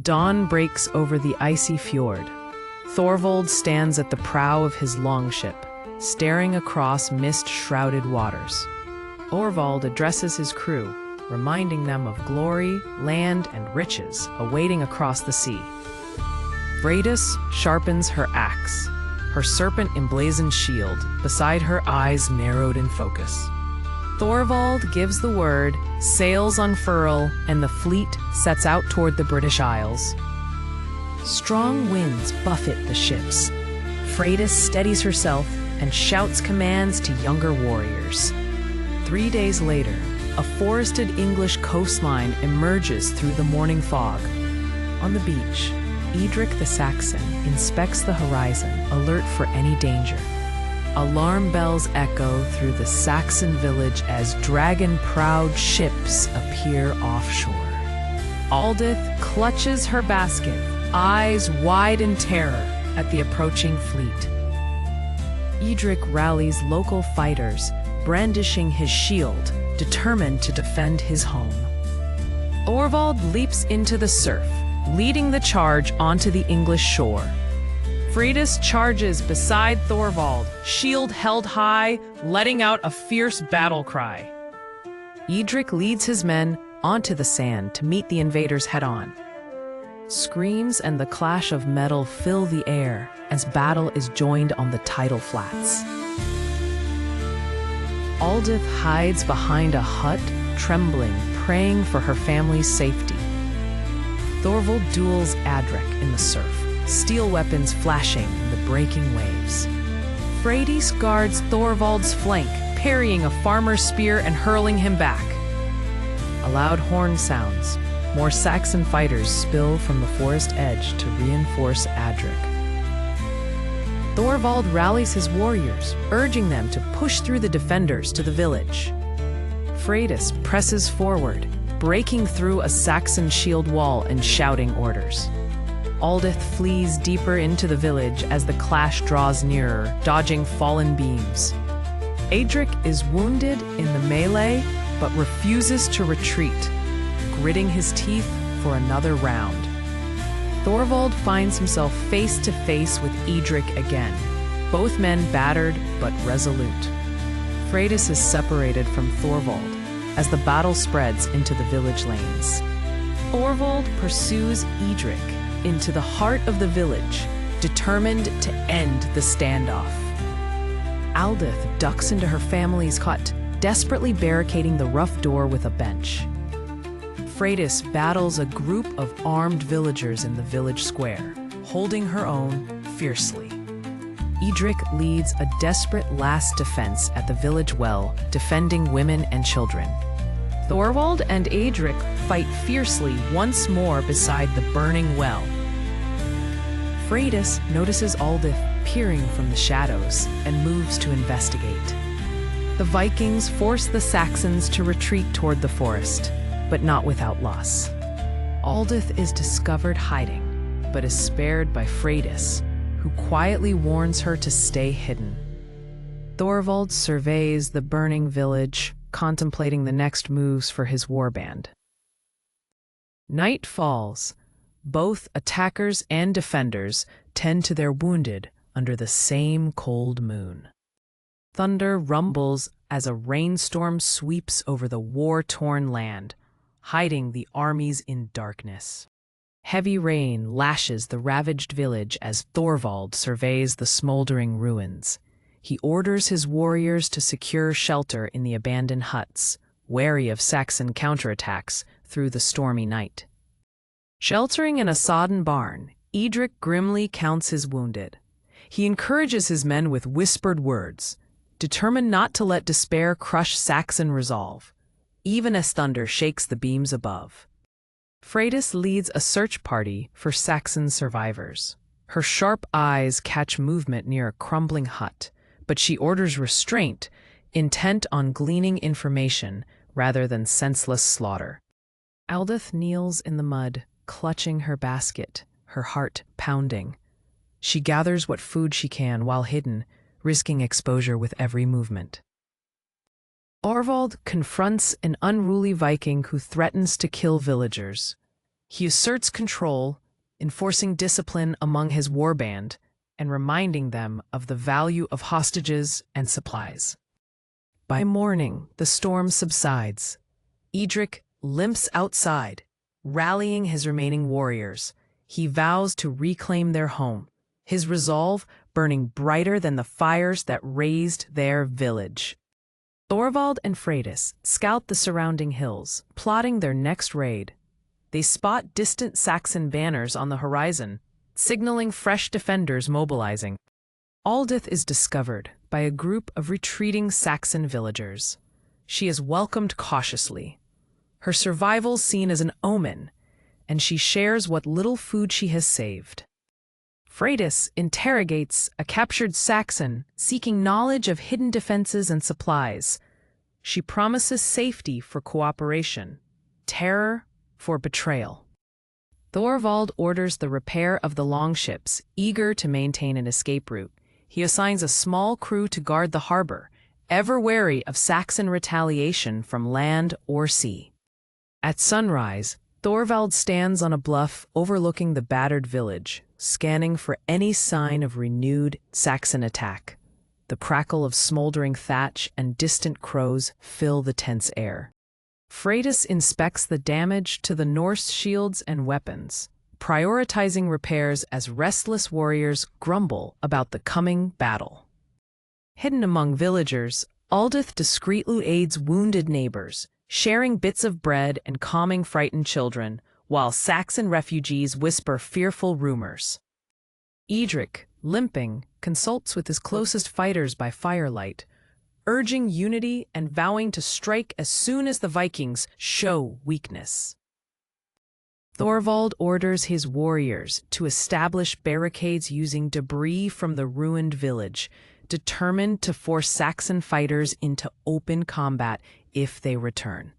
Dawn breaks over the icy fjord. Thorvald stands at the prow of his longship, staring across mist-shrouded waters. Thorvald addresses his crew, reminding them of glory, land, and riches awaiting across the sea. Freydis sharpens her axe, her serpent-emblazoned shield, beside her eyes narrowed in focus. Thorvald gives the word, sails unfurl, and the fleet sets out toward the British Isles. Strong winds buffet the ships. Freydis steadies herself and shouts commands to younger warriors. 3 days later, a forested English coastline emerges through the morning fog. On the beach, Edric the Saxon inspects the horizon, alert for any danger. Alarm bells echo through the Saxon village as dragon-prowed ships appear offshore. Aldith clutches her basket, eyes wide in terror at the approaching fleet. Edric rallies local fighters, brandishing his shield, determined to defend his home. Thorvald leaps into the surf, leading the charge onto the English shore. Freydis charges beside Thorvald, shield held high, letting out a fierce battle cry. Edric leads his men onto the sand to meet the invaders head-on. Screams and the clash of metal fill the air as battle is joined on the tidal flats. Aldith hides behind a hut, trembling, praying for her family's safety. Thorvald duels Adric in the surf, steel weapons flashing in the breaking waves. Freydis guards Thorvald's flank, parrying a farmer's spear and hurling him back. A loud horn sounds. More Saxon fighters spill from the forest edge to reinforce Adric. Thorvald rallies his warriors, urging them to push through the defenders to the village. Freydis presses forward, breaking through a Saxon shield wall and shouting orders. Aldith flees deeper into the village as the clash draws nearer, dodging fallen beams. Adric is wounded in the melee, but refuses to retreat, gritting his teeth for another round. Thorvald finds himself face to face with Edric again, both men battered but resolute. Freydis is separated from Thorvald as the battle spreads into the village lanes. Thorvald pursues Edric into the heart of the village, determined to end the standoff. Aldith ducks into her family's hut, desperately barricading the rough door with a bench. Freydis battles a group of armed villagers in the village square, holding her own fiercely. Edric leads a desperate last defense at the village well, defending women and children. Thorvald and Adric fight fiercely once more beside the burning well. Freydis notices Aldith peering from the shadows and moves to investigate. The Vikings force the Saxons to retreat toward the forest, but not without loss. Aldith is discovered hiding, but is spared by Freydis, who quietly warns her to stay hidden. Thorvald surveys the burning village, contemplating the next moves for his warband. Night falls. Both attackers and defenders tend to their wounded under the same cold moon. Thunder rumbles as a rainstorm sweeps over the war-torn land, hiding the armies in darkness. Heavy rain lashes the ravaged village as Thorvald surveys the smoldering ruins. He orders his warriors to secure shelter in the abandoned huts, wary of Saxon counterattacks through the stormy night. Sheltering in a sodden barn, Edric grimly counts his wounded. He encourages his men with whispered words, determined not to let despair crush Saxon resolve, even as thunder shakes the beams above. Freydis leads a search party for Saxon survivors. Her sharp eyes catch movement near a crumbling hut, but she orders restraint, intent on gleaning information rather than senseless slaughter. Aldith kneels in the mud, clutching her basket, her heart pounding. She gathers what food she can while hidden, risking exposure with every movement. Thorvald confronts an unruly Viking who threatens to kill villagers. He asserts control, enforcing discipline among his warband and reminding them of the value of hostages and supplies. By morning, the storm subsides. Edric limps outside, rallying his remaining warriors. He vows to reclaim their home, his resolve burning brighter than the fires that razed their village. Thorvald and Freydis scout the surrounding hills, plotting their next raid. They spot distant Saxon banners on the horizon, signaling fresh defenders mobilizing. Aldith is discovered by a group of retreating Saxon villagers. She is welcomed cautiously, her survival seen as an omen, and she shares what little food she has saved. Freydis interrogates a captured Saxon, seeking knowledge of hidden defenses and supplies. She promises safety for cooperation, terror for betrayal. Thorvald orders the repair of the longships, eager to maintain an escape route. He assigns a small crew to guard the harbor, ever wary of Saxon retaliation from land or sea. At sunrise, Thorvald stands on a bluff overlooking the battered village, scanning for any sign of renewed Saxon attack. The crackle of smoldering thatch and distant crows fill the tense air. Freydis inspects the damage to the Norse shields and weapons, prioritizing repairs as restless warriors grumble about the coming battle. Hidden among villagers, Aldith discreetly aids wounded neighbors, sharing bits of bread and calming frightened children, while Saxon refugees whisper fearful rumors. Edric, limping, consults with his closest fighters by firelight, urging unity and vowing to strike as soon as the Vikings show weakness. Thorvald orders his warriors to establish barricades using debris from the ruined village, determined to force Saxon fighters into open combat if they return.